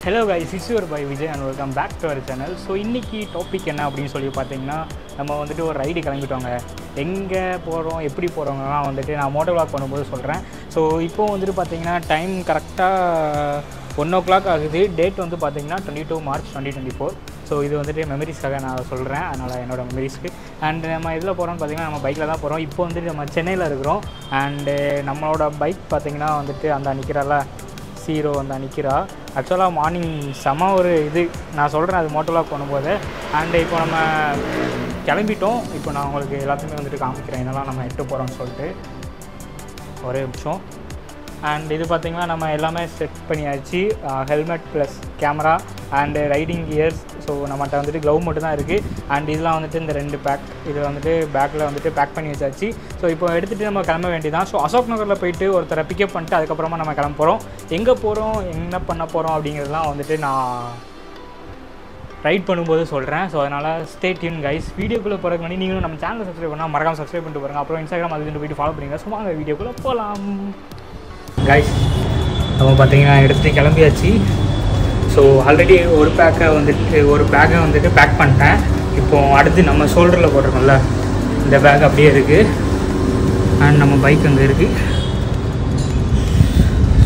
Hello guys, it's your boy Vijay and welcome back to our channel. So இன்னைக்கு topic என்ன அப்படினு சொல்லி பாத்தீங்கன்னா நம்ம வந்துட்டு ஒரு ரைடு கிளம்பிட்டோங்க. எங்க போறோம் எப்படி போறோம்னா வந்துட்டு நான் மோட்டோ vlog பண்ணும்போது சொல்றேன். சோ இப்போ வந்துட்டு பாத்தீங்கன்னா டைம் கரெக்ட்டா 1 o'clock ஆகுது. டேட் வந்து பாத்தீங்கன்னா 22 March 2024. ஸோ இது வந்துட்டு மெமரிஸ்க்காக நான் சொல்கிறேன், அதனால் என்னோடய மெமரிஸ்க்கு. அண்டு நம்ம இதில் போகிறோம்னு பார்த்திங்கன்னா நம்ம பைக்கில் தான் போகிறோம். இப்போ வந்துட்டு நம்ம சென்னையில் இருக்கிறோம். அண்டு நம்மளோட பைக் பார்த்திங்கன்னா வந்துட்டு அந்த நிற்கிறால ஹீரோ அந்த நிற்கிறா. ஆக்சுவலாக மார்னிங் செம ஒரு இது நான் சொல்கிறேன் அது மோட்டோ vlog பண்ணும்போது. அண்டு இப்போ நம்ம கிளம்பிட்டோம். இப்போ நான் உங்களுக்கு எல்லாத்தையுமே வந்துட்டு காமிக்கிறேன் என்னெல்லாம் நம்ம எட்டு போகிறோம்னு சொல்லிட்டு. ஒரே நிமிஷம். அண்ட் இது பார்த்திங்கன்னா நம்ம எல்லாமே செட் பண்ணியாச்சு. Helmet plus camera and riding gears. So நம்மகிட்ட வந்துட்டு க்ளவ் மட்டும் தான் இருக்குது. அண்ட் இதெல்லாம் வந்துட்டு இந்த 2 பேக் இதில் வந்துட்டு பேக்கில் வந்துட்டு பேக் பண்ணி வச்சாச்சு. ஸோ இப்போ எடுத்துகிட்டு நம்ம கிளம்ப வேண்டியதான். ஸோ அசோக் நகரில் போயிட்டு ஒருத்தரை பிக்கப் பண்ணிட்டு அதுக்கப்புறமா நம்ம கிளம்ப போகிறோம். எங்கே போகிறோம் என்ன பண்ண போகிறோம் அப்படிங்கிறதுலாம் வந்துட்டு நான் ரைட் பண்ணும்போது சொல்கிறேன். ஸோ அதனால் ஸ்டே டியூன் கைஸ். வீடியோக்குள்ளே போகிறதுக்கு முன்னாடி நீங்களும் நம்ம சேனலை சப்ஸ்கிரைப் பண்ணால் மறக்காம சப்ஸ்கிரைப் பண்ணிட்டு பாருங்கள். அப்புறம் இன்ஸ்டாகிராம் அது போய்ட்டு ஃபாலோ பண்ணுங்கள். சும்மா அந்த வீடியோக்குள்ளே போகலாம் கைஸ். நம்ம பார்த்தீங்கன்னா எடுத்துகிட்டு கிளம்பியாச்சு. ஸோ ஆல்ரெடி ஒரு பேக்கை வந்துட்டு பேக் பண்ணிட்டேன். இப்போது அடுத்து நம்ம ஷோல்டரில் போட்டிருக்கோம்ல இந்த பேக் அப்படியே இருக்குது. அண்ட் நம்ம பைக் அங்கே இருக்குது.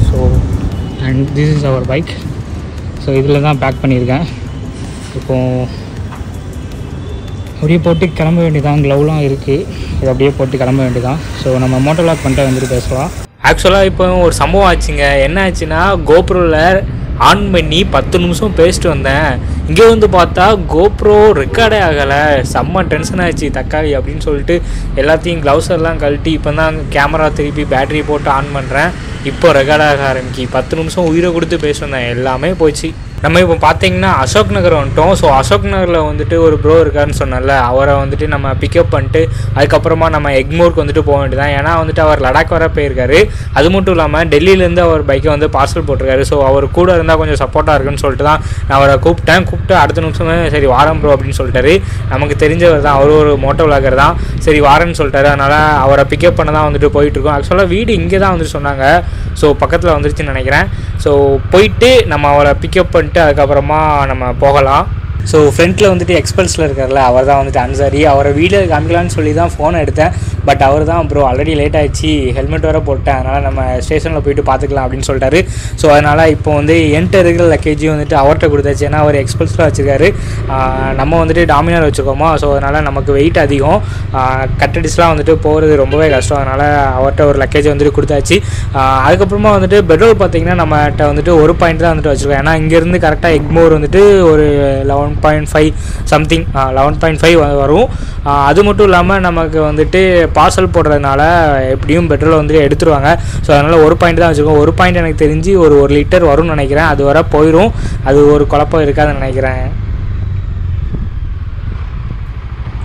So and this is our bike. So இதில் தான் பேக் பண்ணியிருக்கேன். இப்போது அப்படியே போட்டு கிளம்ப வேண்டியதான். க்ளவுலாம் இருக்குது, இது அப்படியே போட்டு கிளம்ப வேண்டியதான். ஸோ நம்ம மோட்டோ vlog பண்ணிட்டு வந்துட்டு பேசலாம். ஆக்சுவலாக இப்போ ஒரு சம்பவம் ஆச்சுங்க. என்ன ஆச்சுன்னா கோப்ரோவில் ஆன் பண்ணி 10 நிமிஷம் பேசிட்டு வந்தேன். இங்கே வந்து பார்த்தா கோப்ரோ ரெக்கார்டே ஆகலை. செம்ம டென்ஷன் ஆச்சு தக்காளி அப்படின்னு சொல்லிட்டு எல்லாத்தையும் க்ளவுஸ் எல்லாம் கழட்டி இப்போ தான் கேமரா திருப்பி பேட்டரி போட்டு ஆன் பண்ணுறேன். இப்போ ரெக்கார்ட் ஆக ஆரம்பிக்கி 10 நிமிஷம் உயிரை கொடுத்து பேசி வந்தேன். எல்லாமே போச்சு. நம்ம இப்போ பார்த்தீங்கன்னா அசோக் நகர் வந்துட்டோம். ஸோ அசோக் நகரில் வந்துட்டு ஒரு ப்ரோ இருக்காருன்னு சொன்னால அவரை வந்துட்டு நம்ம பிக்கப் பண்ணிட்டு அதுக்கப்புறமா நம்ம எக்மோருக்கு வந்துட்டு போக வேண்டியதான். ஏன்னா வந்துட்டு அவர் லடாக் வர போயிருக்காரு. அது மட்டும் இல்லாமல் டெல்லியிலேருந்து அவர் பைக்கை வந்து பார்சல் போட்டிருக்காரு. ஸோ அவர் கூட இருந்தால் கொஞ்சம் சப்போர்ட்டாக இருக்குன்னு சொல்லிட்டு தான் நான் அவரை கூப்பிட்டு அடுத்த நிமிஷமே சரி வாரம் ப்ரோ அப்படின்னு சொல்லிட்டாரு. நமக்கு தெரிஞ்சவர் தான், அவர் ஒரு மோட்டோ vlogger தான். சரி வாரன்னு சொல்லிட்டாரு. அதனால் அவரை பிக்கப் பண்ண தான் வந்துட்டு போயிட்டுருக்கோம். ஆக்சுவலாக வீடு இங்கே தான் வந்துட்டு சொன்னாங்க. ஸோ பக்கத்தில் வந்துருச்சுன்னு நினைக்கிறேன். ஸோ போயிட்டு நம்ம அவரை பிக்கப் பண்ணிட்டு அதுக்கப்புறமா நம்ம போகலாம். ஸோ ஃப்ரெண்டில் வந்துட்டு எக்ஸ்பல்ஸில் இருக்கார்ல அவர் தான் வந்துட்டு அன்சாரி. அவரை வீடியோ காமிக்கலான்னு சொல்லி தான் ஃபோனை எடுத்தேன். பட் அவர் தான் ப்ரோ ஆல்ரெடி லேட் ஆகிடுச்சு, ஹெல்மெட் வேறு போட்டேன், அதனால் நம்ம ஸ்டேஷனில் போயிட்டு பார்த்துக்கலாம் அப்படின்னு சொல்லிட்டாரு. ஸோ அதனால் இப்போ வந்து என்கிட்ட இருக்கிற லக்கேஜும் வந்துட்டு அவர்கிட்ட கொடுத்தாச்சு. ஏன்னா அவர் எக்ஸ்பல்ஸில் வச்சுருக்காரு, நம்ம வந்துட்டு டாமினார் வச்சுருக்கோமா. ஸோ அதனால் நமக்கு வெயிட் அதிகம், கட்டடிஸ்லாம் வந்துட்டு போகிறது ரொம்பவே கஷ்டம். அதனால் அவர்கிட்ட ஒரு லக்கேஜ் வந்துட்டு கொடுத்தாச்சு. அதுக்கப்புறமா வந்துட்டு பெட்ரோல் பார்த்திங்கன்னா நம்மகிட்ட வந்துட்டு 1 பாயிண்ட் தான் வந்துட்டு வச்சுருக்கோம். ஏன்னா இங்கேருந்து கரெக்டாக எக்மோர் வந்துட்டு ஒரு 11.5 சம்திங் 11.5 வரும். அது மட்டும் இல்லாமல் நமக்கு வந்துட்டு பார்சல் போடுறதுனால எப்படியும் பெட்ரோல் வந்துட்டு எடுத்துருவாங்க. ஸோ அதனால் 1 பாயிண்ட் தான் வச்சுருக்கோம். 1 பாயிண்ட் எனக்கு தெரிஞ்சு ஒரு 1 லிட்டர் வரும்னு நினைக்கிறேன். அது வர போயிடும், அது ஒரு குழப்பம் இருக்காதுன்னு நினைக்கிறேன்.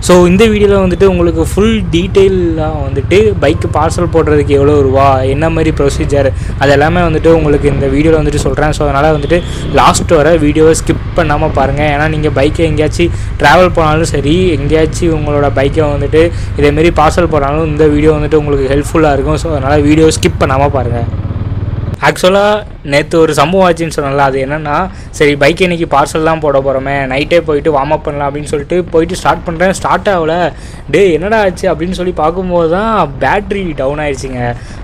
ஸோ இந்த வீடியோவில் வந்துட்டு உங்களுக்கு ஃபுல் டீட்டெயிலாக வந்துட்டு பைக்கு பார்சல் போடுறதுக்கு எவ்வளோ ரூபா, என்ன மாதிரி ப்ரொசீஜர், அது எல்லாமே வந்துட்டு உங்களுக்கு இந்த வீடியோவில் வந்துட்டு சொல்கிறேன். ஸோ அதனால் வந்துட்டு லாஸ்ட் வர வீடியோவை ஸ்கிப் பண்ணாமல் பாருங்கள். ஏன்னா நீங்கள் பைக்கை எங்கேயாச்சும் ட்ராவல் போனாலும் சரி, எங்கேயாச்சும் உங்களோட பைக்கை வந்துட்டு இதேமாரி பார்சல் போனாலும் இந்த வீடியோ வந்துட்டு உங்களுக்கு ஹெல்ப்ஃபுல்லாக இருக்கும். ஸோ அதனால் வீடியோ ஸ்கிப் பண்ணாமல் பாருங்கள். ஆக்சுவலாக நேற்று ஒரு சம்பவம் ஆச்சுன்னு சொன்னால அது என்னென்னா, சரி பைக் இன்றைக்கி பார்சல் தான் போட போகிறோமே, நைட்டே போயிட்டு வார்ம் அப் பண்ணலாம் அப்படின்னு சொல்லிட்டு போயிட்டு ஸ்டார்ட் பண்ணுறேன். ஸ்டார்ட் ஆகலை. என்னடா ஆச்சு அப்படின்னு சொல்லி பார்க்கும்போது தான் பேட்ரி டவுன் ஆகிடுச்சிங்க.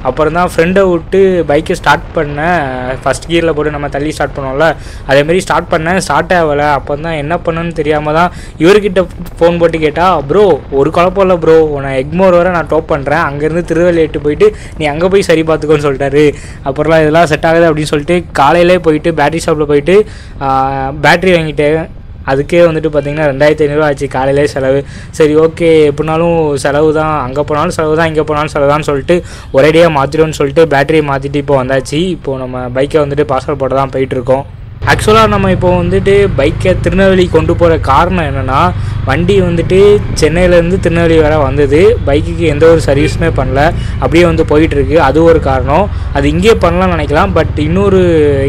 அப்புறம் தான் ஃப்ரெண்டை விட்டு பைக்கை ஸ்டார்ட் பண்ணேன். ஃபஸ்ட் கியரில் போட்டு நம்ம தள்ளி ஸ்டார்ட் பண்ணோம்ல, அதேமாரி ஸ்டார்ட் பண்ணேன். ஸ்டார்ட் ஆகலை. அப்போ தான் என்ன பண்ணணும்னு தெரியாமல் தான் இவர்கிட்ட ஃபோன் போட்டு கேட்டால், ப்ரோ ஒரு குழப்பம் இல்லை ப்ரோ, உன்னை எக்மோர் வரை நான் டோப் பண்ணுறேன், அங்கேருந்து திருவள்ளி எட்டு போயிட்டு நீ அங்கே போய் சரி பார்த்துக்கோன்னு சொல்லிட்டாரு. அப்புறம் இதெல்லாம் செட் ஆகுது அப்படின்னு சொல்லிட்டு காலையிலே போயிட்டு பேட்டரி ஷாப்பில் போயிட்டு பேட்ரி வாங்கிட்டேன். அதுக்கே வந்துட்டு பார்த்திங்கன்னா 2500 ஆச்சு காலையிலே செலவு. சரி ஓகே எப்படினாலும் செலவு தான், அங்கே போனாலும் செலவு தான், இங்கே போனாலும் செலவு தான் சொல்லிட்டு ஒரேடியாக மாற்றிடும்னு சொல்லிட்டு பேட்டரியை மாற்றிட்டு இப்போ வந்தாச்சு. இப்போது நம்ம பைக்கை வந்துட்டு பார்சல் போட தான் போயிட்டுருக்கோம். ஆக்சுவலாக நம்ம இப்போ வந்துட்டு பைக்கை திருநெல்வேலி கொண்டு போகிற காரணம் என்னென்னா, வண்டி வந்துட்டு சென்னையிலேருந்து திருநெல்வேலி வரை வந்தது. பைக்குக்கு எந்த ஒரு சர்வீஸுமே பண்ணல, அப்படியே வந்து போயிட்டுருக்கு. அது ஒரு காரணம். அது இங்கே பண்ணலாம்னு நினைக்கலாம். பட் இன்னொரு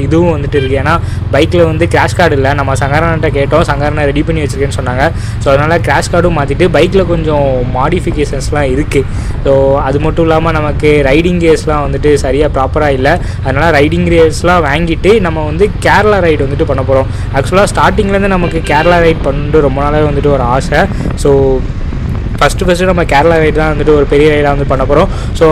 இதுவும் வந்துட்டு இருக்குது. ஏன்னா பைக்கில் வந்து கிராஷ் கார்டு இல்லை. நம்ம சங்கரன்கிட்ட கேட்டோம், சங்கரனை ரெடி பண்ணி வச்சுருக்கேன்னு சொன்னாங்க. ஸோ அதனால் கிராஷ் கார்டும் மாற்றிட்டு பைக்கில் கொஞ்சம் மாடிஃபிகேஷன்ஸ்லாம் இருக்குது. ஸோ அது மட்டும் இல்லாமல் நமக்கு ரைடிங் கியர்ஸ்லாம் வந்துட்டு சரியாக ப்ராப்பராக இல்லை. அதனால் ரைடிங் கியர்ஸ்லாம் வாங்கிட்டு நம்ம வந்து கேரளா ரைடு வந்துட்டு பண்ண போகிறோம். ஆக்சுவலாக ஸ்டார்டிங்லேருந்து நமக்கு கேரளா ரைட் பண்ணிட்டு ரொம்ப நாளாக வந்துட்டு ஒரு ஆசை. ஸோ ஃபஸ்ட்டு நம்ம கேரளா ரைடு தான் வந்துட்டு ஒரு பெரிய ரைடாக வந்து பண்ண போகிறோம். ஸோ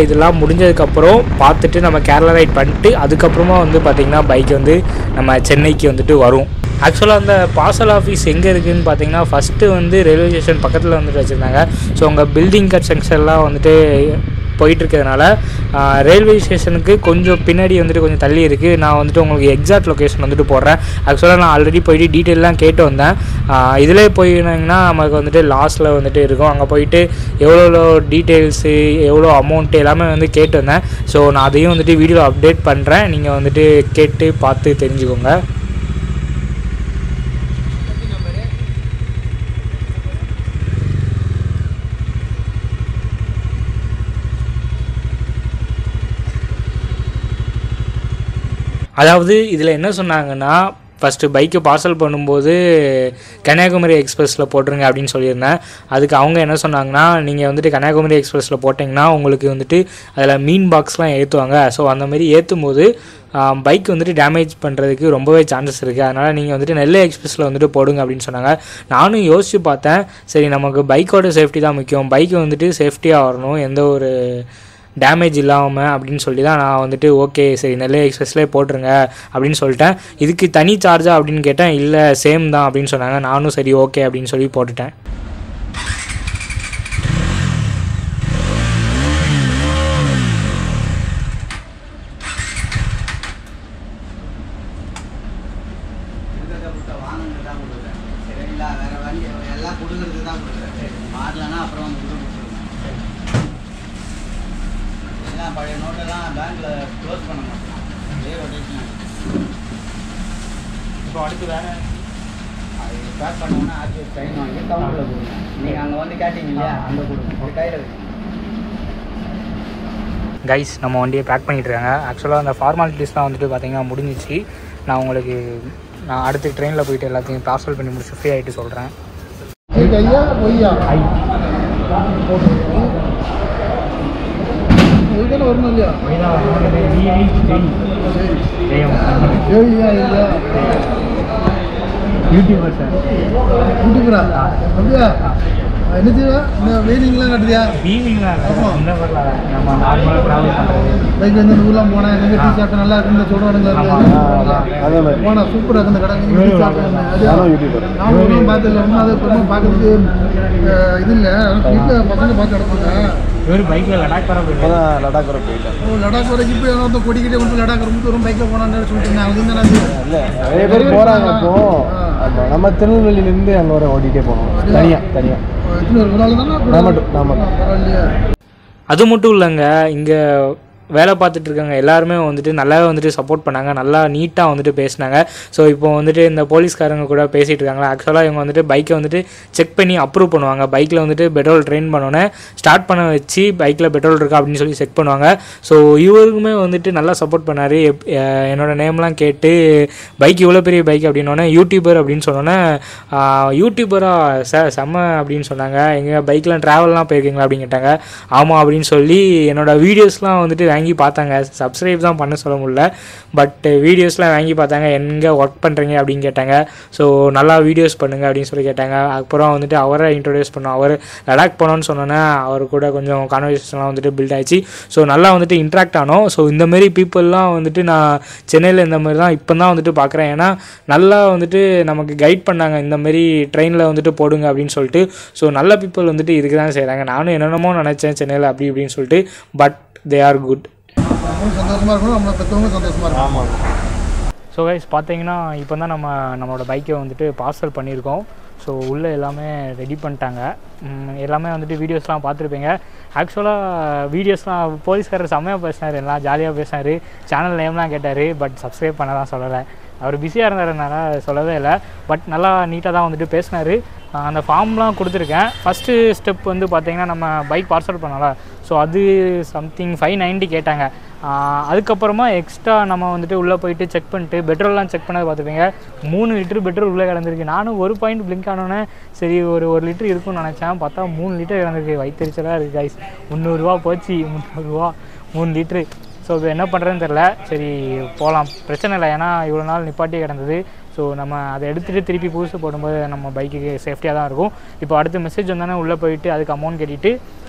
இதெல்லாம் முடிஞ்சதுக்கப்புறம் பார்த்துட்டு நம்ம கேரளா ரைட் பண்ணிட்டு அதுக்கப்புறமா வந்து பார்த்திங்கன்னா பைக் வந்து நம்ம சென்னைக்கு வந்துட்டு வரும். ஆக்சுவலாக அந்த பார்சல் ஆஃபீஸ் எங்கே இருக்குதுன்னு பார்த்தீங்கன்னா ஃபஸ்ட்டு வந்து ரயில்வே ஸ்டேஷன் பக்கத்தில் வந்துட்டு வச்சுருந்தாங்க. ஸோ அங்கே பில்டிங் கன்ஸ்ட்ரக்ஷன்லாம் வந்துட்டு போயிட்டுருக்கிறதுனால ரயில்வே ஸ்டேஷனுக்கு கொஞ்சம் பின்னாடி வந்துட்டு கொஞ்சம் தள்ளி இருக்குது. நான் வந்துட்டு உங்களுக்கு எக்ஸாக்ட் லொக்கேஷன் வந்துட்டு போடுறேன். ஆக்சுவலாக நான் ஆல்ரெடி போயிட்டு டீட்டெயிலாம் கேட்டு வந்தேன். இதிலே போயிருந்தீங்கன்னா நமக்கு வந்துட்டு லாஸ்ட்டில் வந்துட்டு இருக்கும். அங்கே போயிட்டு எவ்வளோ டீட்டெயில்ஸு எவ்வளோ அமௌண்ட்டு எல்லாமே வந்து கேட்டு வந்தேன். ஸோ நான் அதையும் வந்துட்டு வீடியோ அப்டேட் பண்ணுறேன். நீங்கள் வந்துட்டு கேட்டு பார்த்து தெரிஞ்சுக்கோங்க. அதாவது இதில் என்ன சொன்னாங்கன்னா ஃபஸ்ட்டு பைக்கு பார்சல் பண்ணும்போது கன்னியாகுமரி எக்ஸ்பிரஸில் போட்டுருங்க அப்படின்னு சொல்லியிருந்தேன். அதுக்கு அவங்க என்ன சொன்னாங்கன்னா நீங்கள் வந்துட்டு கன்னியாகுமரி எக்ஸ்பிரஸில் போட்டிங்கன்னா உங்களுக்கு வந்துட்டு அதில் மீன் பாக்ஸ்லாம் ஏற்றுவாங்க. ஸோ அந்த மாதிரி ஏற்றும் போது பைக் வந்துட்டு டேமேஜ் பண்ணுறதுக்கு ரொம்பவே சான்சஸ் இருக்குது. அதனால் நீங்கள் வந்துட்டு நெல்லை எக்ஸ்பிரஸில் வந்துட்டு போடுங்க அப்படின்னு சொன்னாங்க. நானும் யோசித்து பார்த்தேன், சரி நமக்கு பைக்கோட சேஃப்டி தான் முக்கியம், பைக்கு வந்துட்டு சேஃப்டியாக வரணும், எந்த ஒரு டேமேஜ் இல்லாமல் அப்படின்னு சொல்லி தான் நான் வந்துட்டு ஓகே சரி நெல்லை எக்ஸ்பிரஸ்லேயே போட்டுருங்க அப்படின்னு சொல்லிட்டேன். இதுக்கு தனி சார்ஜா அப்படின்னு கேட்டேன். இல்லை சேம் தான் அப்படின்னு சொன்னாங்க. நானும் சரி ஓகே அப்படின்னு சொல்லி போட்டுட்டேன். பழைய நோட்டெல்லாம் பேங்க்கில் க்ளோஸ் பண்ண மாட்டோம். அதே ரொட்டேஷன் இப்போ அடுத்து வேறு அது பேக் பண்ணோன்னா ஆர்டிஓ சைன் வாங்கி கவுண்டரில் கொடுங்க. நீங்கள் அங்கே வந்து கேட்டிங்க இல்லையா, அந்த கொடுங்க, ஒரு கையில் வைக்கணும். கைஸ் நம்ம வண்டியை பேக் பண்ணிட்டுருக்காங்க. ஆக்சுவலாக அந்த ஃபார்மாலிட்டிஸ்லாம் வந்துட்டு பார்த்திங்கன்னா முடிஞ்சிச்சு. நான் அடுத்து ட்ரெயினில் போயிட்டு எல்லாத்தையும் பார்சல் பண்ணி முடிச்சு ஃப்ரீ ஆகிட்டு சொல்கிறேன். வரணும் இல்லையா யூடியூபர் சார். யூடியூபரா அப்படியா? என்ன செய்வா? இந்த வீலிங்லாம் கட்டுதியா? வீலிங்லாம் இந்த வரலாம். நம்ம நார்மலாக ட்ராவல் பண்ணுறது பைக் வந்து இந்த ஊர்லாம் போனேன், எங்கே டீ சாப்பிட்டு நல்லா இருக்கு, இந்த சொல்கிறானுங்க போனால் சூப்பராக இருக்கு இந்த கடை. டீ சாப்பிட்டு நானும் பார்த்துல ஒன்றும் அதை பெருமை பார்க்கறதுக்கு இது இல்லை. வீட்டில் பசங்க பார்த்து கிடப்பாங்க. வெறும் பைக்கில் லடாக் வர போயிட்டு லடாக் வர போயிட்டேன். லடாக் வரைக்கும் இப்போ ஏன்னா கொடிக்கிட்டே கொண்டு லடாக் ரொம்ப தூரம் பைக்கில் போனான்னு சொல்லிட்டு இருந்தேன். அது இல்லை நிறைய பேர் போகிறாங்க. இப்போ நம்ம திருநெல்வேலியிலேருந்து அங்கே வர ஓடிட்டே போகணும் தனியாக அது மட்டும் இல்லைங்க. இங்கே வேலை பார்த்துட்டு இருக்காங்க எல்லாருமே வந்துட்டு நல்லாவே வந்துட்டு சப்போர்ட் பண்ணாங்க, நல்லா நீட்டாக வந்துட்டு பேசினாங்க. ஸோ இப்போ வந்துட்டு இந்த போலீஸ்காரங்க கூட பேசிகிட்டு இருக்காங்களா. ஆக்சுவலாக இவங்க வந்துட்டு பைக்கை வந்துட்டு செக் பண்ணி அப்ரூவ் பண்ணுவாங்க. பைக்கில் வந்துட்டு பெட்ரோல் ட்ரெயின் பண்ணோன்னே ஸ்டார்ட் பண்ண வச்சு பைக்கில் பெட்ரோல் இருக்கா அப்படின்னு சொல்லி செக் பண்ணுவாங்க. ஸோ இவருக்குமே வந்துட்டு நல்லா சப்போர்ட் பண்ணார். என்னோடய நேம்லாம் கேட்டு பைக் இவ்வளோ பெரிய பைக் அப்படின்னோடனே யூடியூபர் அப்படின்னு சொன்னோன்னே யூடியூபராக செம்ம அப்படின்னு சொன்னாங்க. எங்கள் பைக்கெலாம் ட்ராவல்லாம் போயிருக்கீங்களா அப்படின்னு கேட்டாங்க. ஆமாம் அப்படின்னு சொல்லி என்னோடய வீடியோஸ்லாம் வந்துட்டு வாங்கி பார்த்தாங்க. சப்ஸ்கிரைப் தான் பண்ண சொல்ல முடியல, பட் வீடியோஸ்லாம் வாங்கி பார்த்தாங்க. எங்கே ஒர்க் பண்ணுறீங்க அப்படின்னு கேட்டாங்க. ஸோ நல்லா வீடியோஸ் பண்ணுங்கள் அப்படின்னு சொல்லி கேட்டாங்க. அப்புறம் வந்துட்டு அவரை இன்ட்ரடியூஸ் பண்ணோம். அவர் லடாக் போனோன்னு சொன்னோன்னே அவர் கூட கொஞ்சம் கான்வர்சேஷன்லாம் வந்துட்டு பில்ட் ஆகிடுச்சு. ஸோ நல்லா வந்துட்டு இன்ட்ராக்ட் ஆனோம். ஸோ இந்தமாரி பீப்புளெலாம் வந்துட்டு நான் சென்னையில் இந்த மாதிரி தான் இப்போ தான் வந்துட்டு பார்க்குறேன். ஏன்னா நல்லா வந்துட்டு நமக்கு கைட் பண்ணாங்க, இந்தமாரி ட்ரெயினில் வந்துட்டு போடுங்க அப்படின்னு சொல்லிட்டு. ஸோ நல்ல பீப்புள் வந்துட்டு இதுக்கு தான் செய்கிறாங்க. நானும் என்னென்னமோ நினச்சேன் சென்னையில் அப்படி இப்படின்னு சொல்லிட்டு, பட் தே ஆர் குட். சந்தோஷமாக இருக்கணும், நம்மளை பெற்றவங்க சந்தோஷமாக இருக்கும். ஆமாம். ஸோ கைஸ் பார்த்தீங்கன்னா இப்போ தான் நம்மளோட பைக்கை வந்துட்டு பார்சல் பண்ணியிருக்கோம். ஸோ உள்ளே எல்லாமே ரெடி பண்ணிட்டாங்க. எல்லாமே வந்துட்டு வீடியோஸ்லாம் பார்த்துருப்பீங்க. ஆக்சுவலாக வீடியோஸ்லாம் போலீஸ்காரர் செம்மையாக பேசினார், எல்லாம் ஜாலியாக பேசினார். சேனல் நேம்லாம் கேட்டார், பட் சப்ஸ்கிரைப் பண்ண தான் சொல்லலை. அவர் பிஸியாக இருந்தாருனால சொல்லவே இல்லை. பட் நல்லா நீட்டாக தான் வந்துட்டு பேசினார். அந்த ஃபார்ம்லாம் கொடுத்துருக்கேன். ஃபஸ்ட்டு ஸ்டெப் வந்து பார்த்திங்கன்னா நம்ம பைக் பார்சல் பண்ணல. ஸோ அது சம்திங் 590 கேட்டாங்க. அதுக்கப்புறமா எக்ஸ்ட்ரா நம்ம வந்துட்டு உள்ளே போயிட்டு செக் பண்ணிட்டு பெட்ரோல்லாம் செக் பண்ணது பார்த்துப்பீங்க. 3 லிட்டர் பெட்ரோல் உள்ளே கிடந்திருக்கு. நானும் ஒரு பாயிண்ட் பிளிங்க் ஆனோன்னே சரி ஒரு லிட்டர் இருக்குன்னு நினச்சேன். பார்த்தா 3 லிட்டர் கிடந்திருக்கு. வயிற்றுச்சலாக இருக்குது கைஸ். 300 ரூபா போச்சு. 300 ரூபா 3 லிட்ரு. ஸோ இப்போ என்ன பண்ணுறதுன்னு தெரில. சரி போகலாம், பிரச்சனை இல்லை, ஏன்னா இவ்வளோ நாள் நிப்பாட்டி கிடந்தது. ஸோ நம்ம அதை எடுத்துகிட்டு திருப்பி புதுசு போடும்போது நம்ம பைக்குக்கு சேஃப்டியாக தான் இருக்கும். இப்போ அடுத்த மெசேஜ் வந்தானே உள்ளே போயிட்டு அதுக்கு அமௌண்ட் கட்டிட்டு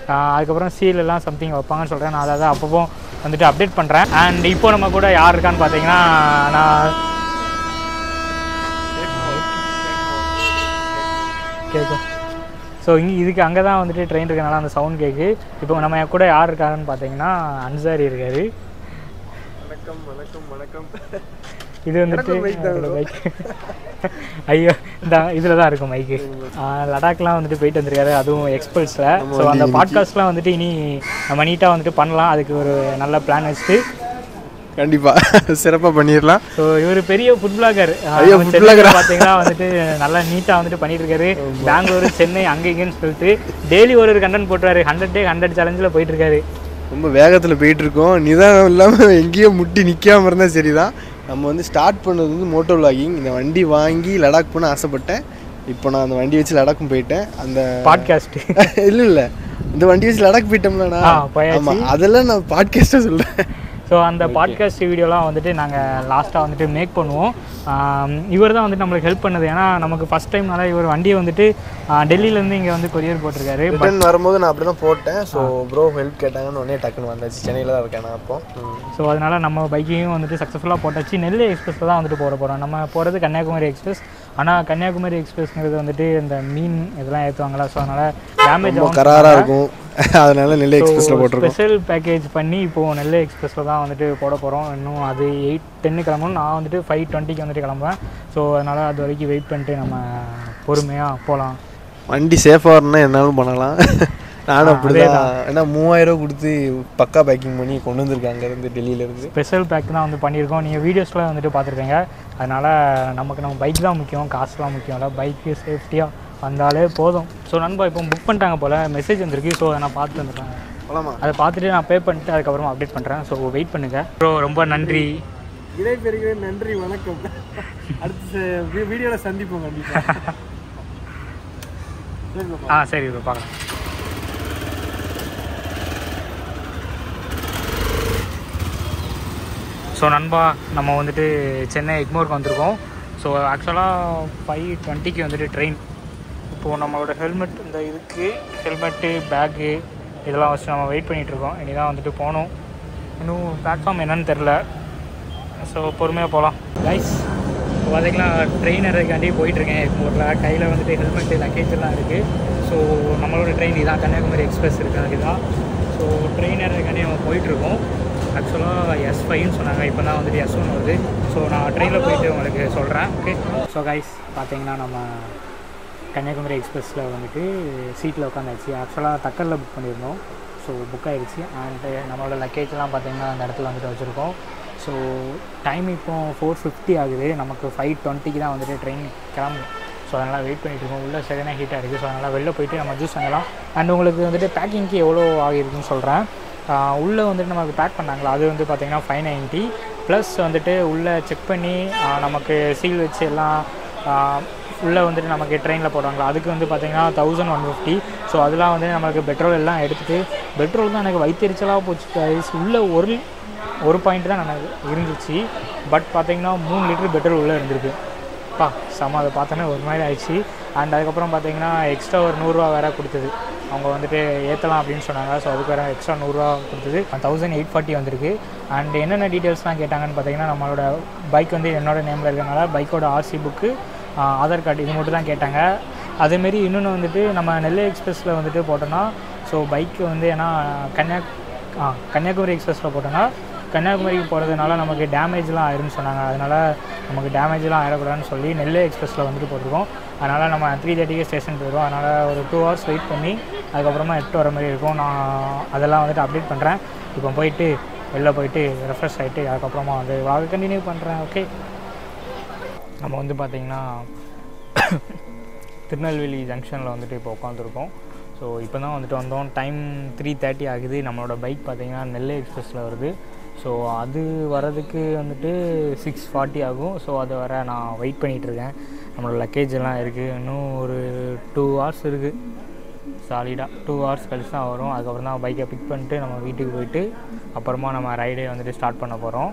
அதுக்கப்புறம் சீலெல்லாம் சம்திங் வைப்பாங்கன்னு சொல்கிறேன். நான் அதை அப்பப்போ வந்துட்டு அப்டேட் பண்ணுறேன். அண்ட் இப்போ நம்ம கூட யார் இருக்கான்னு பார்த்தீங்கன்னா, நான் கேட்கும். ஸோ இதுக்கு அங்கே தான் வந்துட்டு ட்ரெயின் இருக்கனால அந்த சவுண்ட் கேட்கு. இப்போ நம்ம கூட யார் இருக்காருன்னு பார்த்தீங்கன்னா அன்சாரி இருக்காரு. வணக்கம் வணக்கம் வணக்கம். இது வந்துட்டு பைக். ஐயோ இந்த இதில் தான் இருக்கும் மைக்கு. லடாக்லாம் வந்துட்டு போயிட்டு வந்திருக்காரு, அதுவும் எக்ஸ்பல்ஸில். ஸோ அந்த பாட்காஸ்ட்லாம் வந்துட்டு இனி நம்ம நீட்டாக வந்துட்டு பண்ணலாம். அதுக்கு ஒரு நல்ல பிளான் வச்சுட்டு கண்டிப்பாக சிறப்பாக பண்ணிடலாம். ஸோ இவர் பெரிய ஃபுட் பிளாகர் பார்த்தீங்கன்னா வந்துட்டு நல்லா நீட்டாக வந்துட்டு பண்ணிட்டு இருக்காரு. பெங்களூரு, சென்னை அங்கே இங்கேன்னு சொல்லிட்டு டெய்லி ஒரு கண்டென்ட் போட்டுறாரு. 100 day 100 சேலஞ்சில் போயிட்டு இருக்காரு. ரொம்ப வேகத்தில் போயிட்டுருக்கோம். நிதானம் இல்லாமல் எங்கேயோ முட்டி நிற்காமல் இருந்தால் சரி தான். நம்ம வந்து ஸ்டார்ட் பண்ணது வந்து மோட்டோ விளாகிங். இந்த வண்டி வாங்கி லடாக் போன ஆசைப்பட்டேன். இப்போ நான் அந்த வண்டி வச்சு லடாக்கும் போயிட்டேன். அந்த பாட்காஸ்ட் இல்லை இந்த வண்டி வச்சு லடாக் போயிட்டோம்லண்ணா. ஆமாம், அதெல்லாம் நான் பாட்காஸ்ட்டாக சொல்கிறேன். ஸோ அந்த பாட்காஸ்ட் வீடியோலாம் வந்துட்டு நாங்கள் லாஸ்ட்டாக வந்துட்டு மேக் பண்ணுவோம். இவர் தான் வந்துட்டு நம்மளுக்கு ஹெல்ப் பண்ணது. ஏன்னா நமக்கு ஃபஸ்ட் டைம்னால இவர் வண்டியை வந்துட்டு டெல்லியிலேருந்து இங்கே வந்து கொரியர் போட்டிருக்காரு. பட் வரும்போது நான் அப்படி தான் போட்டேன். ஸோ ப்ரோ ஹெல்ப் கேட்டாங்கன்னு உடனே டக்குன்னு வந்தாச்சு. சென்னையில் தான் இருக்கேன் நான் அப்போ. ஸோ அதனால் நம்ம பைக்கையும் வந்துட்டு சக்ஸஸ்ஃபுல்லாக போட்டாச்சு. நெல்லை எக்ஸ்பிரஸில் தான் வந்துட்டு போட போகிறோம். நம்ம போகிறது கன்னியாகுமரி எக்ஸ்பிரஸ். ஆனால் கன்னியாகுமரி எக்ஸ்பிரஸ்ங்கிறது வந்துட்டு இந்த மீன் இதெல்லாம் ஏற்றுவாங்களா, ஸோ அதனால் டேமேஜ் ஆகும், கராராக இருக்கும். அதனால நெல்லை எக்ஸ்பிரஸில் போட்டிருக்கோம். ஸ்பெஷல் பேக்கேஜ் பண்ணி இப்போது நெல்லை எக்ஸ்பிரஸில் தான் வந்துட்டு போட போகிறோம். இன்னும் அது 8:10 கிளம்பணும். நான் வந்துட்டு 5:20 வந்துட்டு கிளம்புவேன். ஸோ அதனால் அது வரைக்கும் வெயிட் பண்ணிட்டு நம்ம பொறுமையாக போகலாம். வண்டி சேஃபாக வரணும்னா என்னாலும் பண்ணலாம். நானும் அப்படி தான். ஏன்னா 3000 கொடுத்து பக்கா பேக்கிங் பண்ணி கொண்டு வந்திருக்காங்க அங்கேருந்து, டெல்லியிலேருந்து. ஸ்பெஷல் பேக் தான் வந்து பண்ணியிருக்கோம். நீங்கள் வீடியோஸ்லாம் வந்துட்டு பார்த்துருப்பீங்க. அதனால் நம்ம பைக் தான் முக்கியம், காசுலாம் முக்கியம் இல்லை. பைக்கு சேஃப்டியாக வந்தாலே போதும். ஸோ நண்பா இப்போ புக் பண்ணிட்டாங்க போல், மெசேஜ் வந்துருக்கு. ஸோ அதை நான் பார்த்துட்டு வந்துடுறேன். அதை பார்த்துட்டு நான் பே பண்ணிட்டு அதுக்கப்புறமா அப்டேட் பண்ணுறேன். ஸோ வெயிட் பண்ணுங்கள் ப்ரோ. ரொம்ப நன்றி. இடைப்பெறுகிறேன். நன்றி, வணக்கம். அடுத்த வீடியோவில் சந்திப்போம் கண்டிப்பாக. சரி ப்ரோ, பார்க்கலாம். ஸோ நண்பா நம்ம வந்துட்டு சென்னை எக்மோருக்கு வந்திருக்கோம். ஸோ ஆக்சுவலாக 5:20 வந்துட்டு ட்ரெயின். இப்போது நம்மளோட ஹெல்மெட் இந்த இதுக்கு ஹெல்மெட்டு, பேக்கு இதெல்லாம் வச்சு நம்ம வெயிட் பண்ணிகிட்ருக்கோம். இனி தான் வந்துட்டு போகணும். இன்னும் பிளாட்ஃபார்ம் என்னன்னு தெரில. ஸோ பொறுமையாக போகலாம் கைஸ். இப்போ பார்த்திங்கன்னா ட்ரெயின் ஏறதுக்காண்டி போயிட்டுருக்கேன் எக்மோரில். கையில் வந்துட்டு ஹெல்மெட்டு, லக்கேஜ் எல்லாம் இருக்குது. ஸோ நம்மளோட ட்ரெயின் இதான், கன்னியாகுமரி எக்ஸ்பிரஸ் இருக்குது, அதுதான். ஸோ ட்ரெயின் ஏறதுக்காண்டி நம்ம போயிட்டுருக்கோம். ஆக்சுவலாக S5ன்னு சொன்னாங்க, இப்போ தான் வந்துட்டு S1 வருது. ஸோ நான் ட்ரெயினில் போயிட்டு உங்களுக்கு சொல்கிறேன். ஓகே. ஸோ கைஸ் பார்த்தீங்கன்னா நம்ம கன்னியாகுமரி எக்ஸ்பிரஸில் வந்துட்டு சீட்டில் உட்காந்தாச்சு. ஆக்சுவலாக தக்கரில் புக் பண்ணியிருந்தோம். ஸோ புக் ஆகிடுச்சு. அண்டு நம்மளோட லக்கேஜ்லாம் பார்த்திங்கன்னா அந்த இடத்துல வந்துட்டு வச்சுருக்கோம். ஸோ டைம் இப்போ 4:50 ஆகுது. நமக்கு 5:20 தான் வந்துட்டு ட்ரெயின் கிளம்பும். ஸோ அதனால் வெயிட் பண்ணிகிட்ருக்கோம். உள்ளே சரியான ஹீட்டாக இருக்குது. ஸோ அதனால் வெளில போயிட்டு நம்ம ஜூஸ் வாங்கலாம். அண்ட் உங்களுக்கு வந்துட்டு பேக்கிங்க்கு எவ்வளோ ஆகிருக்குன்னு சொல்கிறேன். உள்ளே வந்துட்டு நமக்கு பேக் பண்ணாங்களா, அது வந்து பார்த்திங்கன்னா 590 ப்ளஸ் வந்துட்டு உள்ளே செக் பண்ணி நமக்கு சீல் வச்சு எல்லாம் உள்ளே வந்துட்டு நமக்கு ட்ரெயினில் போடுவாங்களா, அதுக்கு வந்து பார்த்திங்கன்னா 1150. ஸோ அதெல்லாம் வந்து நமக்கு பெட்ரோல் எல்லாம் எடுத்துகிட்டு, பெட்ரோல் தான் எனக்கு வயிற்றுச்சலாக போச்சு கைஸ். உள்ளே ஒரு பாயிண்ட் தான் எனக்கு இருந்துச்சு. பட் பார்த்திங்கன்னா 3 லிட்டர் பெட்ரோல் உள்ளே இருந்திருக்கு. செம்ம. அதை பார்த்தோன்னே ஒரு மாதிரி ஆயிடுச்சு. அண்ட் அதுக்கப்புறம் பார்த்திங்கன்னா எக்ஸ்ட்ரா ஒரு 100 ரூபா வேறு கொடுத்தது. அவங்க வந்துட்டு ஏற்றலாம் அப்படின்னு சொன்னாங்க. ஸோ அதுக்கு வேறு எக்ஸ்ட்ரா 100 ரூபா கொடுத்தது. 1840 வந்திருக்கு. அண்ட் என்னென்ன டீட்டெயில்ஸ்லாம் கேட்டாங்கன்னு பார்த்தீங்கன்னா, நம்மளோட பைக் வந்து என்னோடய நேமில் இருக்கிறனால பைக்கோட RC புக்கு, ஆதார் கார்டு, இது மட்டும் தான் கேட்டாங்க. அதேமாரி இன்னொன்று வந்துட்டு நம்ம நெல்லை எக்ஸ்பிரஸில் வந்துட்டு போட்டோன்னா, ஸோ பைக்கு வந்து ஏன்னா கன்னியாகுமரி எக்ஸ்பிரஸில் போட்டோன்னா கன்னியாகுமரிக்கு போகிறதுனால நமக்கு டேமேஜ்லாம் ஆயிரும்னு சொன்னாங்க. அதனால் நமக்கு டேமேஜ்லாம் ஆயிடக்கூடாதுன்னு சொல்லி நெல்லை எக்ஸ்பிரஸில் வந்துட்டு போட்டிருக்கோம். அதனால் நம்ம 3:30 ஸ்டேஷன் போயிடுவோம். அதனால் ஒரு 2 hours வெயிட் பண்ணி அதுக்கப்புறமா 8 வர மாதிரி இருக்கும். நான் அதெல்லாம் வந்துட்டு அப்டேட் பண்ணுறேன். இப்போ போயிட்டு வெளில போயிட்டு ரெஃப்ரெஷ் ஆகிட்டு அதுக்கப்புறமா வந்து வாங்க கண்டினியூ பண்ணுறேன். ஓகே. நம்ம வந்து பார்த்திங்கன்னா திருநெல்வேலி ஜங்ஷனில் வந்துட்டு இப்போ உட்காந்துருக்கோம். ஸோ இப்போ தான் வந்துட்டு வந்தோம். டைம் 3:30 ஆகுது. நம்மளோட பைக் பார்த்திங்கன்னா நெல்லை எக்ஸ்பிரஸில் வருது. ஸோ அது வரதுக்கு வந்துட்டு 6:40 ஆகும். ஸோ அதை வர நான் வெயிட் பண்ணிகிட்ருக்கேன். நம்மளோட லக்கேஜ் எல்லாம் இருக்குது. இன்னும் ஒரு 2 hours இருக்குது. சாலிடாக 2 hours கழிச்சு தான் வரும். அதுக்கப்புறம் தான் பைக்கை பிக் பண்ணிட்டு நம்ம வீட்டுக்கு போயிட்டு அப்புறமா நம்ம ரைடே வந்துட்டு ஸ்டார்ட் பண்ண போகிறோம்.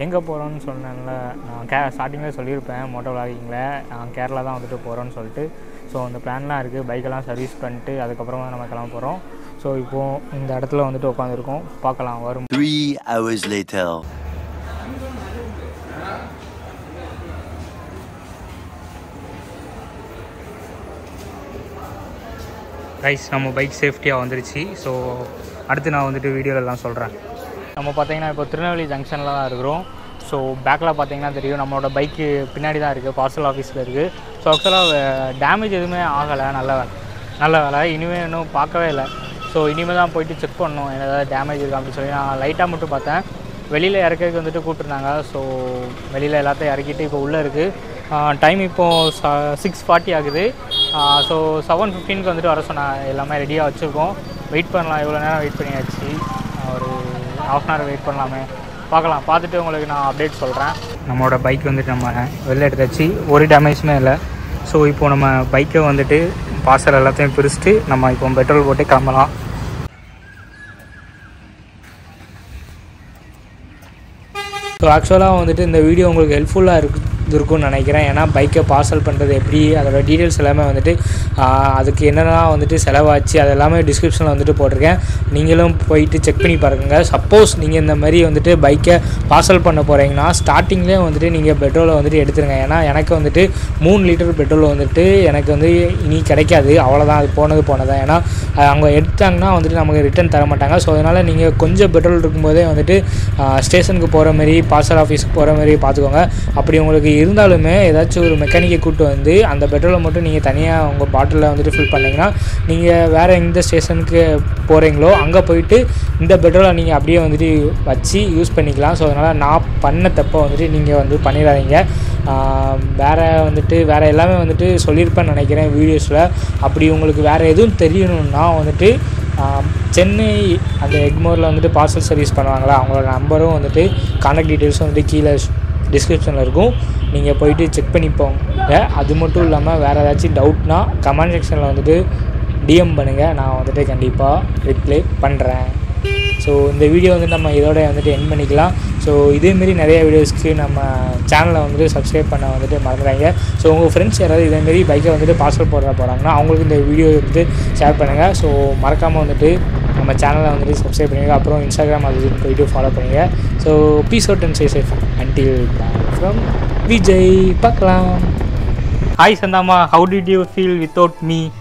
எங்கே போகிறோன்னு சொன்னேன்ல, நான் ஸ்டார்டிங்கில் சொல்லியிருப்பேன் மோட்டோ விளாகிங்கில் நான் கேரளா தான் வந்துட்டு போகிறோன்னு சொல்லிட்டு. ஸோ அந்த பிளான்லாம் இருக்குது. பைக்கெல்லாம் சர்வீஸ் பண்ணிட்டு அதுக்கப்புறமா நம்ம கிளம்ப போகிறோம். ஸோ இப்போது இந்த இடத்துல வந்துட்டு உட்காந்துருக்கோம், பார்க்கலாம் வரும். 3 hours later. ரைஸ் நம்ம பைக் சேஃப்டியாக வந்துருச்சு. ஸோ அடுத்து நான் வந்துட்டு வீடியோலெல்லாம் சொல்கிறேன். நம்ம பார்த்தீங்கன்னா இப்போ திருநெல்வேலி ஜங்ஷனில் தான் இருக்கிறோம். ஸோ பேக்கில் பார்த்தீங்கன்னா தெரியும் நம்மளோட பைக்கு பின்னாடி தான் இருக்குது, பார்சல் ஆஃபீஸில் இருக்குது. ஸோ ஆக்சுவலாக டேமேஜ் எதுவுமே ஆகலை, நல்ல வேலை. இனிமேல் இன்னும் பார்க்கவே இல்லை. ஸோ இனிமேல் தான் போயிட்டு செக் பண்ணணும் ஏதாவது டேமேஜ் இருக்கா அப்படின்னு சொல்லி. நான் லைட்டாக மட்டும் பார்த்தேன். வெளியில் இறக்கிறதுக்கு வந்துட்டு கூப்பிட்ருந்தாங்க. ஸோ வெளியில் எல்லாத்தையும் இறக்கிட்டு இப்போ உள்ளே இருக்குது. டைம் இப்போது 6:40 ஆகுது. ஸோ 7:15க்கு வந்துட்டு வர சொன்னேன். எல்லாமே ரெடியாக வச்சுருக்கோம். வெயிட் பண்ணலாம், எவ்வளோ நேரம் வெயிட் பண்ணியாச்சு, ஒரு 1/2 hour வெயிட் பண்ணலாமே, பார்க்கலாம். பார்த்துட்டு உங்களுக்கு நான் அப்டேட் சொல்கிறேன். நம்மளோட பைக் வந்துட்டு நம்ம வெளில எடுத்தாச்சு, ஒரு டேமேஜுமே இல்லை. ஸோ இப்போது நம்ம பைக்கை வந்துட்டு பார்சல் எல்லாத்தையும் பிரிச்சுட்டு நம்ம இப்போ பெட்ரோல் போட்டு கிளம்பலாம். ஸோ ஆக்சுவலாக வந்துட்டு இந்த வீடியோ உங்களுக்கு ஹெல்ப்ஃபுல்லாக இருக்கும்னு நினைக்கிறேன். ஏன்னா பைக்கை பார்சல் பண்ணுறது எப்படி, அதோட டீட்டெயில்ஸ் எல்லாமே வந்துட்டு அதுக்கு என்னென்னா வந்துட்டு செலவாச்சு அது எல்லாமே டிஸ்கிரிப்ஷனில் வந்துட்டு போட்டிருக்கேன். நீங்களும் போயிட்டு செக் பண்ணி பாருங்க. சப்போஸ் நீங்கள் இந்த மாதிரி வந்துட்டு பைக்கை பார்சல் பண்ண போகிறீங்கன்னா ஸ்டார்டிங்லேயே வந்துட்டு நீங்கள் பெட்ரோலை வந்துட்டு எடுத்துருங்க. ஏன்னா எனக்கு வந்துட்டு 3 லிட்டர் பெட்ரோல் வந்துட்டு எனக்கு வந்து இனி கிடைக்காது, அவ்வளோதான், அது போனதான். ஏன்னா அவங்க எடுத்தாங்கன்னா வந்துட்டு நமக்கு ரிட்டன் தர மாட்டாங்க. ஸோ அதனால் நீங்கள் கொஞ்சம் பெட்ரோல் இருக்கும்போதே வந்துட்டு ஸ்டேஷனுக்கு போகிற மாதிரி பார்சல் ஆஃபீஸுக்கு போகிற மாதிரி பார்த்துக்கோங்க. அப்படி உங்களுக்கு இருந்தாலுமே ஏதாச்சும் ஒரு மெக்கானிக்கை கூப்பிட்டு வந்து அந்த பெட்ரோலை மட்டும் நீங்கள் தனியாக உங்கள் பாட்டிலில் வந்துட்டு ஃபில் பண்ணிங்கன்னா நீங்கள் வேறு எந்த ஸ்டேஷனுக்கு போகிறீங்களோ அங்கே போயிட்டு இந்த பெட்ரோலை நீங்கள் அப்படியே வந்துட்டு வச்சு யூஸ் பண்ணிக்கலாம். ஸோ அதனால் நான் பண்ண தப்பை வந்துட்டு நீங்கள் வந்து பண்ணிடாதீங்க. வேறு எல்லாமே வந்துட்டு சொல்லியிருப்பேன்னு நினைக்கிறேன் வீடியோஸில். அப்படி உங்களுக்கு வேறு எதுவும் தெரியணுன்னா வந்துட்டு சென்னை அந்த எக்மோரில் வந்துட்டு பார்சல் சர்வீஸ் பண்ணுவாங்களா, அவங்களோட நம்பரும் வந்துட்டு கான்டாக்ட் டீட்டெயில்ஸும் வந்துட்டு கீழே டிஸ்கிரிப்ஷனில் இருக்கும். நீங்கள் போயிட்டு செக் பண்ணிப்போங்க. அது மட்டும் இல்லாமல் வேறு ஏதாச்சும் டவுட்னா கமெண்ட் செக்ஷனில் வந்துட்டு டிஎம் பண்ணுங்கள், நான் வந்துட்டு கண்டிப்பாக ரிப்ளை பண்ணுறேன். ஸோ இந்த வீடியோ வந்துட்டு நம்ம இதோட வந்துட்டு எண்ட் பண்ணிக்கலாம். ஸோ இதேமாரி நிறைய வீடியோஸ்க்கு நம்ம சேனலை வந்துட்டு சப்ஸ்கிரைப் பண்ண வந்துட்டு மறந்துடாங்க. ஸோ உங்கள் ஃப்ரெண்ட்ஸ் யாராவது இதேமாரி பைக்கை வந்துட்டு பார்சல் போகிறாங்கன்னா அவங்களுக்கு இந்த வீடியோ வந்துட்டு ஷேர் பண்ணுங்கள். ஸோ மறக்காமல் வந்துட்டு நம்ம சேனலை வந்துட்டு சப்ஸ்கிரைப் பண்ணுங்கள். அப்புறம் இன்ஸ்டாகிராம் அது போயிட்டு ஃபாலோ பண்ணுங்கள். So peace out and stay safe until from Vijay. பார்க்கலாம். ஹாய் சந்தாமா, how did you feel without me?